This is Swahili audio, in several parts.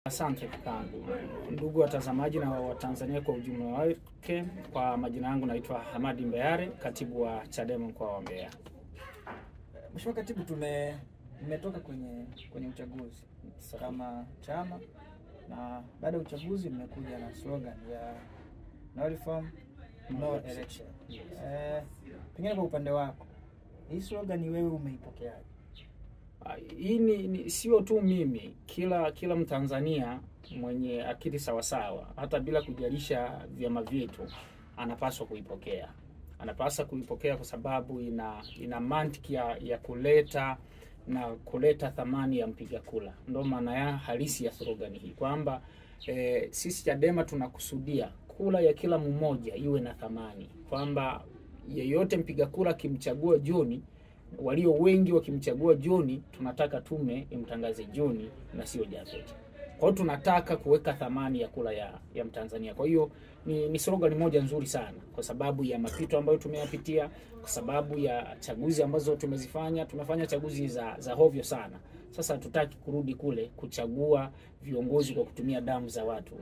Asante kakangu. Ndugu watazamaji na Watanzania kwa ujumla wake, kwa majina yangu naitwa Hamadi Mbeare, katibu wa Chadema mkoa wa Mbeya. Mheshimiwa Katibu, tumetoka kwenye uchaguzi kama chama, na baada ya uchaguzi mmekuja na slogan ya no reform no election. Pengine kwa upande wako hii slogan wewe umeipokeaje? Hii ni sio tu mimi, kila Mtanzania mwenye akili sawasawa, hata bila kujalisha vyama vyetu, anapaswa kuipokea. Anapaswa kuipokea kwa sababu ina mantiki ya kuleta thamani ya mpiga kula. Ndio maana ya halisi ya slogan hii, kwamba sisi Chadema tunakusudia kula ya kila mmoja iwe na thamani, kwamba yeyote mpiga kula kimchagua John, walio wengi wakimchagua John, tunataka tume imtangaze John na sio Japhet. Kwa hiyo tunataka kuweka thamani ya kula ya Mtanzania. Kwa hiyo ni slogan moja nzuri sana, kwa sababu ya mapito ambayo tumeyapitia, kwa sababu ya chaguzi ambazo tumefanya chaguzi za hovyo sana. Sasa tutaki kurudi kule kuchagua viongozi kwa kutumia damu za watu.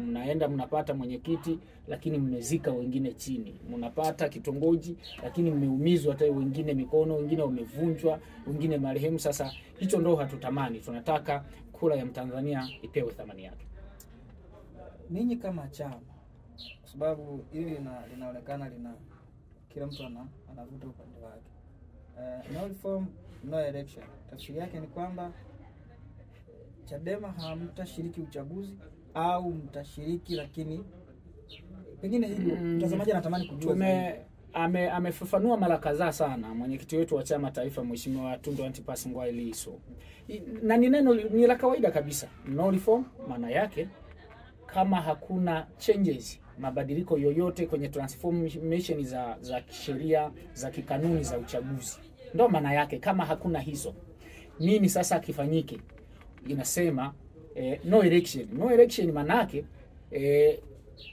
Mnaenda mnapata mwenyekiti lakini mmezika wengine chini. Mnapata kitongoji lakini mmeumizwa hata wengine mikono, wengine wamevunjwa, wengine marehemu. Sasa hicho ndo hatutamani. Tunataka kula ya Mtanzania ipewe thamani yake. Ninyi kama chama, kwa sababu hili linaonekana kila mtu anavuta upande wake. No reform no election, tafsiri yake ni kwamba Chadema hamtashiriki uchaguzi au mtashiriki, lakini pengine hivyo mtazamaji anatamani kujua. Amefafanua mara kadhaa sana mwenyekiti wetu wa chama taifa Mheshimiwa Tundu Antipas Ngwai Lissu. Na ni neno ni la kawaida kabisa. No reform maana yake kama hakuna changes, mabadiliko yoyote kwenye transformation za kisheria, za kikanuni za uchaguzi. Ndio maana yake kama hakuna hizo. Nini sasa kifanyike? Inasema no election. No election maana yake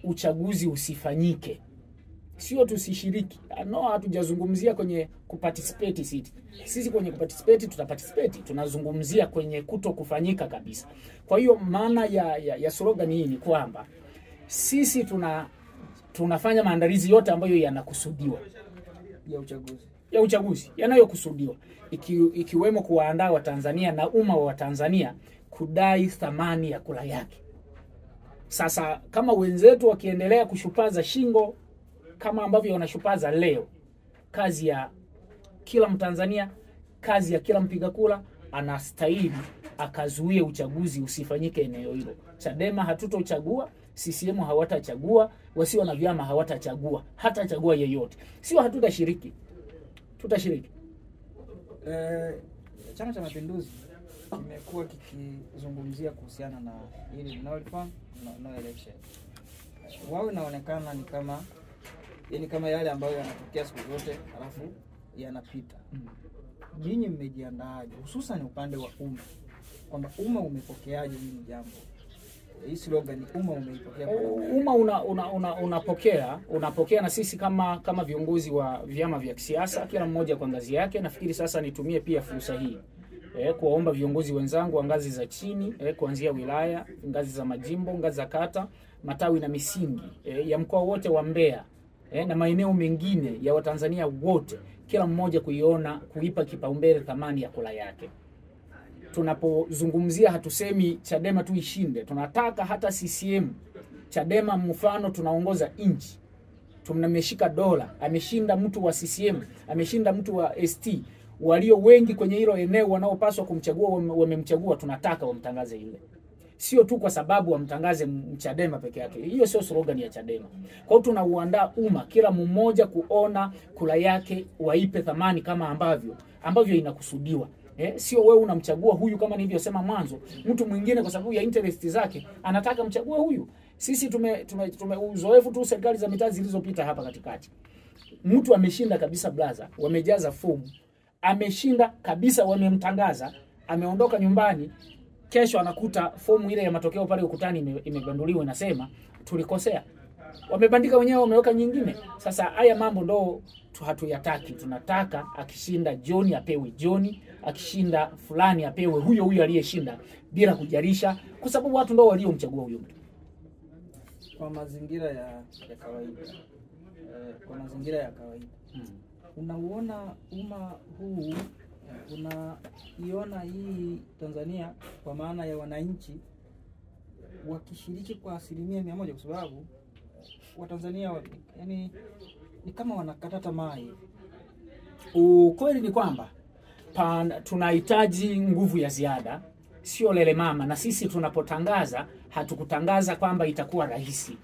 uchaguzi usifanyike. Sio tusishiriki. No, hatujazungumzia kwenye kuparticipate sisi kwenye kuparticipate tutaparticipate. Tunazungumzia kwenye kuto kufanyika kabisa. Kwa hiyo maana ya slogan hii ni kwamba sisi tunafanya maandalizi yote ambayo yanakusudiwa ya uchaguzi yanayokusudiwa, ikiwemo kuwaandaa Watanzania na umma wa Tanzania kudai thamani ya kula yake. Sasa kama wenzetu wakiendelea kushupaza shingo kama ambavyo wanashupaza leo, kazi ya kila Mtanzania, kazi ya kila mpiga kula, anastahili akazuie uchaguzi usifanyike eneo hilo. Chadema hatutochagua, CCM hawatachagua, wasio na vyama hawatachagua, hatachagua yeyote. Sio hatutashiriki, tutashiriki. Chama cha Mapinduzi kimekuwa kikizungumzia kuhusiana na hili no reform no election. Wao inaonekana ni kama yale ambayo yanatokea siku zote alafu yanapita. Nyinyi mmejiandaaje, hususan upande wa umma, kwamba umma umepokeaje hili jambo? Hii slogan umma umeipokea? Umma unapokea, na sisi kama viongozi wa vyama vya kisiasa, kila mmoja kwa ngazi yake. Nafikiri sasa nitumie pia fursa hii kuwaomba viongozi wenzangu wa ngazi za chini, kuanzia wilaya, ngazi za majimbo, ngazi za kata, matawi na misingi ya mkoa wote wa Mbeya na maeneo mengine ya Watanzania wote, kila mmoja kuipa kipaumbele thamani ya kula yake. Tunapozungumzia hatusemi Chadema tu ishinde, tunataka hata CCM. Chadema mfano tunaongoza nchi, tumeshika dola, ameshinda mtu wa CCM, ameshinda mtu wa ST, walio wengi kwenye hilo eneo wanaopaswa kumchagua wamemchagua. Tunataka wamtangaze yule, sio tu kwa sababu wamtangaze Chadema peke yake. Hiyo sio slogan ya Chadema. Kwa hiyo tunauandaa umma, kila mmoja kuona kula yake, waipe thamani kama ambavyo inakusudiwa. Sio wewe unamchagua huyu kama nilivyosema mwanzo, mtu mwingine kwa sababu ya interest zake anataka mchague huyu. Sisi tume uzoefu tu serikali za mitaa zilizopita hapa katikati. Mtu ameshinda kabisa blaza, wamejaza fomu, ameshinda kabisa, wamemtangaza, ameondoka nyumbani, kesho anakuta fomu ile ya matokeo pale ukutani imebanduliwa, inasema tulikosea. Wamebandika wenyewe, wameweka nyingine. Sasa haya mambo ndo hatuyataki. Tunataka akishinda John apewe John, akishinda fulani apewe huyo huyo aliyeshinda bila kujarisha, kwa sababu watu ndio waliomchagua huyo mtu. Kwa mazingira ya kawaida, kwa mazingira ya kawaida unauona umma huu, unaiona hii Tanzania kwa maana ya wananchi wakishiriki kwa 100%, kwa sababu Watanzania yani ni kama wanakata tamaa hivi. Ukweli ni kwamba tunahitaji nguvu ya ziada, sio lele mama. Na sisi tunapotangaza, hatukutangaza kwamba itakuwa rahisi.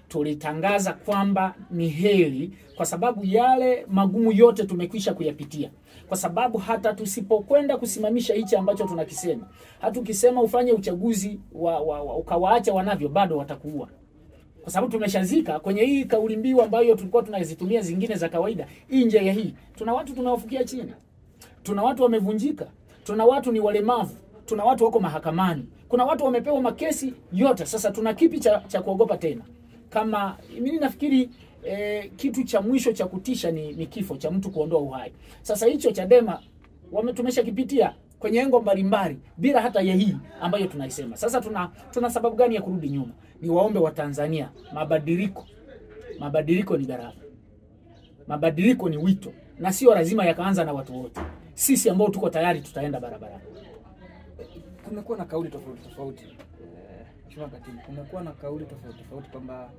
Tulitangaza kwamba ni heri, kwa sababu yale magumu yote tumekwisha kuyapitia. Kwa sababu hata tusipokwenda kusimamisha hichi ambacho tunakisema, hata ukisema ufanye uchaguzi ukawaacha wanavyo, bado watakuua. Kwa sababu tumeshazika kwenye hii kauli mbiu ambayo tulikuwa tunazitumia zingine za kawaida. Nje ya hii tuna watu tunawafukia chini, tuna watu wamevunjika, tuna watu ni walemavu, tuna watu wako mahakamani, kuna watu wamepewa makesi yote. Sasa tuna kipi cha kuogopa tena? Kama mimi nafikiri kitu cha mwisho cha kutisha ni kifo cha mtu, kuondoa uhai. Sasa hicho Chadema tumeshakipitia kwenye engo mbalimbali bila hata ya hii ambayo tunaisema. Sasa tuna sababu gani ya kurudi nyuma? Ni waombe wa Tanzania mabadiliko ni gharama. Mabadiliko ni wito, na sio lazima yakaanza na watu wote. Sisi ambao tuko tayari tutaenda barabara. Kumekuwa na kauli tofauti. Mheshimiwa Katibu, kumekuwa na kauli tofauti kwamba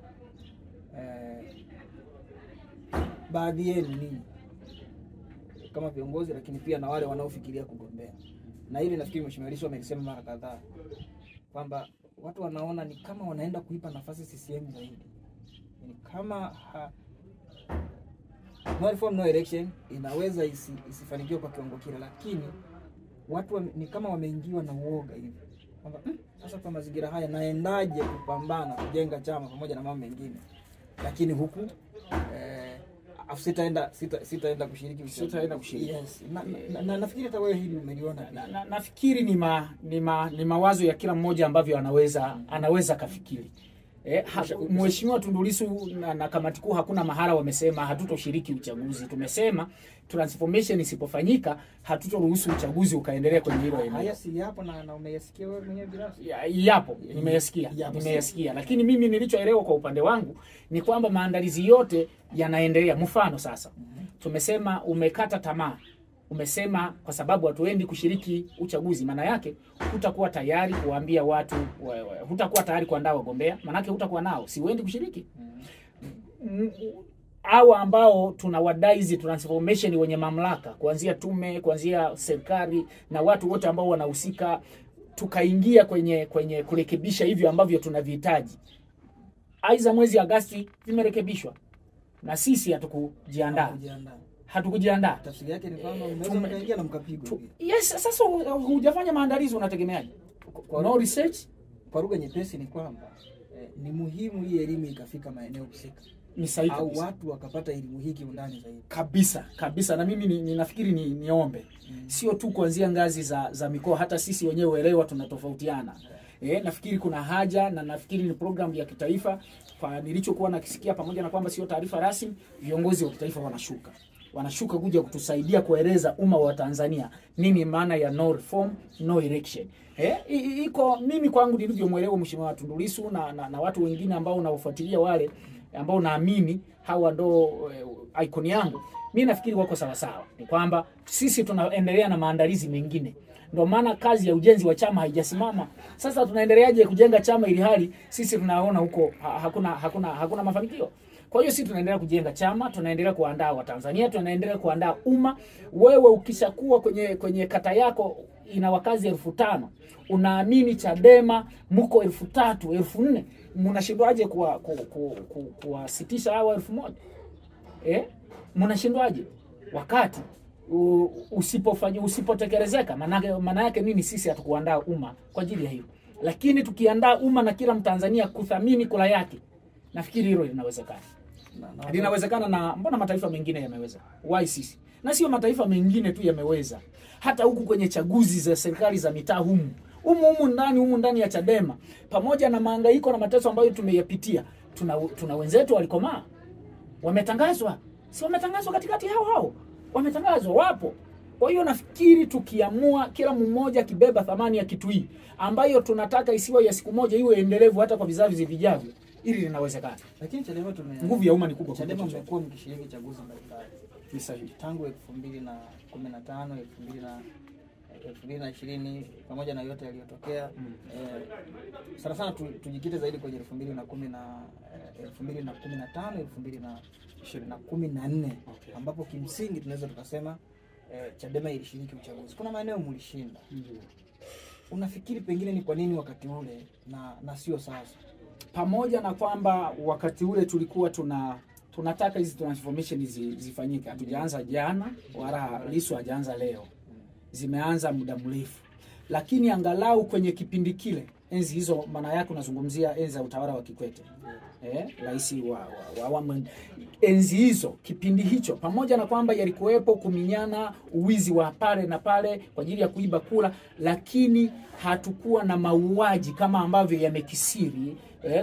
baadhi yenu ninyi kama viongozi, lakini pia na wale wanaofikiria kugombea. Na hili nafikiri Mheshimiwa Lissu amesema mara kadhaa kwamba watu wanaona ni kama wanaenda kuipa nafasi CCM zaidi. Ni kama no reform no election inaweza isifanikiwe kwa kiwango kile, lakini watu ni kama wameingiwa na uoga hivi. Kwamba sasa kwa mazingira haya naendaje kupambana kujenga chama pamoja na mambo mengine, lakini huku sitaenda kushiriki. Yes. Na nafikiri hata wewe hili umeliona. Nafikiri ni mawazo ya kila mmoja ambavyo anaweza kafikiri. Mheshimiwa Tundu Lissu na kamati kuu hakuna mahara wamesema hatutoshiriki uchaguzi. Tumesema transformation isipofanyika hatutoruhusu uchaguzi ukaendelea kwenye hilo eneo. Haya si yapo na umeyasikia wewe mwenyewe binafsi? Yapo, nimeyasikia. Lakini mimi nilichoelewa kwa upande wangu ni kwamba maandalizi yote yanaendelea. Mfano sasa, tumesema umekata tamaa. Umesema kwa sababu hatuendi kushiriki uchaguzi, maana yake hutakuwa tayari kuambia watu, hutakuwa tayari kuandaa wagombea, maana yake hutakuwa nao, si uendi kushiriki. Hawa ambao tunawadai hizi transformation wenye mamlaka, kuanzia tume, kuanzia serikali na watu wote ambao wanahusika, tukaingia kwenye kurekebisha hivyo ambavyo tunavihitaji. Aiza mwezi Agosti vimerekebishwa na sisi hatukujiandaa. Tafsiri yake ni kwamba unaweza kuingia na mkapigwa. Yes, sasa hujafanya maandalizi, unategemeaje? No research. Kwa lugha nyepesi ni kwamba ni muhimu hii elimu ikafika maeneo husika. Ni sahihi au watu wakapata elimu hiki undani zaidi. Kabisa. Na mimi ninafikiri niombe. Sio tu kuanzia ngazi za mikoa, hata sisi wenyewe uelewa tunatofautiana. Nafikiri kuna haja, na nafikiri ni program ya kitaifa. Kwa nilichokuwa nakisikia, pamoja na kwamba sio taarifa rasmi, viongozi wa kitaifa wanashuka kuja kutusaidia kueleza umma wa Tanzania nini maana ya no reform no election. Iko mimi kwangu nilivyomuelewa Mheshimiwa Tundu Lissu na watu wengine ambao unaofuatilia, wale ambao naamini hawa ndo icon yangu, mimi nafikiri wako sawa. Ni kwamba sisi tunaendelea na maandalizi mengine. Ndio maana kazi ya ujenzi wa chama haijasimama. Sasa tunaendeleaje kujenga chama ili hali sisi tunaona huko hakuna mafanikio? Kwa hiyo sisi tunaendelea kujenga chama, tunaendelea kuandaa Watanzania, tunaendelea kuandaa umma. Wewe ukishakuwa kwenye kata yako ina wakazi 5,000, unaamini Chadema mko 3,000, 4,000, mnashindwaje kuwasitisha hawa 1,000? Mnashindwaje wakati usipotekelezeka? Maana yake nini? Sisi hatukuandaa umma kwa ajili ya hiyo. Lakini tukiandaa umma na kila Mtanzania kuthamini kula yake, nafikiri hilo linawezekana. Linawezekana, na mbona mataifa mengine yameweza? Why sisi? Na sio mataifa mengine tu yameweza. Hata huku kwenye chaguzi za serikali za mitaa humu ndani ya Chadema, pamoja na mahangaiko na mateso ambayo tumeyapitia, tuna wenzetu walikomaa. Wametangazwa. Si wametangazwa katikati hao. Wametangazwa, wapo. Kwa hiyo nafikiri tukiamua kila mmoja kibeba thamani ya kitu hii ambayo tunataka isiwe ya siku moja, iwe endelevu hata kwa vizazi vijavyo, ili linawezekana. Lakini Chadema nguvu ya umma ni kubwa. Chadema mmekuwa mkishiriki chaguzi mbalimbali. Ni sahihi. Tangu 2015, 2020 pamoja na yote yaliyotokea. Sana sana tujikite zaidi kwenye 2015, 2014 ambapo kimsingi tunaweza tukasema Chadema ilishiriki uchaguzi. Kuna maeneo mlishinda. Unafikiri pengine ni kwa nini wakati ule na sio sasa? Pamoja na kwamba wakati ule tulikuwa tunataka hizi transformation zifanyike. Hatujaanza jana wala Lissu hajaanza leo. Zimeanza muda mrefu. Lakini angalau kwenye kipindi kile, enzi hizo, maana yake unazungumzia enzi za utawala wa Kikwete. Rais wa awamu, enzi hizo, kipindi hicho, pamoja na kwamba yalikuwepo kuminyana, uwizi wa pale na pale kwa ajili ya kuiba kula, lakini hatukuwa na mauaji kama ambavyo yamekisiri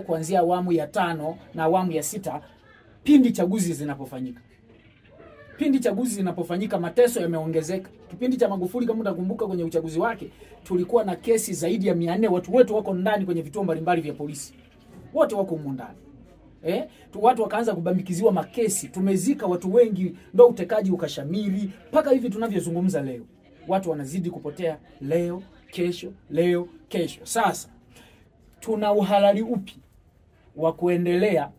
kuanzia awamu ya 5 na awamu ya 6 pindi chaguzi zinapofanyika. Pindi chaguzi zinapofanyika mateso yameongezeka. Kipindi cha Magufuli, kama utakumbuka, kwenye uchaguzi wake tulikuwa na kesi zaidi ya 400, watu wetu wako ndani kwenye vituo mbalimbali vya polisi. Wote wako huko ndani. Watu wakaanza kubambikiziwa makesi, tumezika watu wengi, ndio utekaji ukashamiri mpaka hivi tunavyozungumza leo. Watu wanazidi kupotea leo, kesho, leo, kesho. Sasa tuna uhalali upi wa kuendelea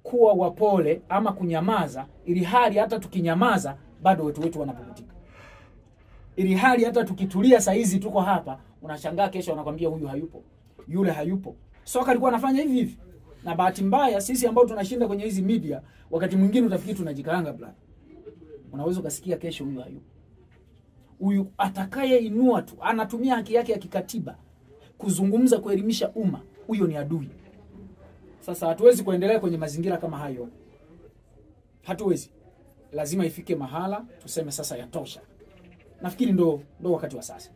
kuwa wapole ama kunyamaza, ili hali hata tukinyamaza bado wetu wanapokutika? Ili hali hata tukitulia saa hizi tuko hapa, unashangaa kesho wanakuambia huyu hayupo, yule hayupo. Soka alikuwa anafanya hivi hivi. Na bahati mbaya sisi ambao tunashinda kwenye hizi media, wakati mwingine utafikiri tunajikaanga bla. Unaweza ukasikia kesho huyu hayupo. Huyu atakayeinua tu, anatumia haki yake ya kikatiba kuzungumza, kuelimisha umma, huyo ni adui. Sasa hatuwezi kuendelea kwenye mazingira kama hayo. Hatuwezi. Lazima ifike mahala tuseme sasa yatosha. Nafikiri ndo wakati wa sasa.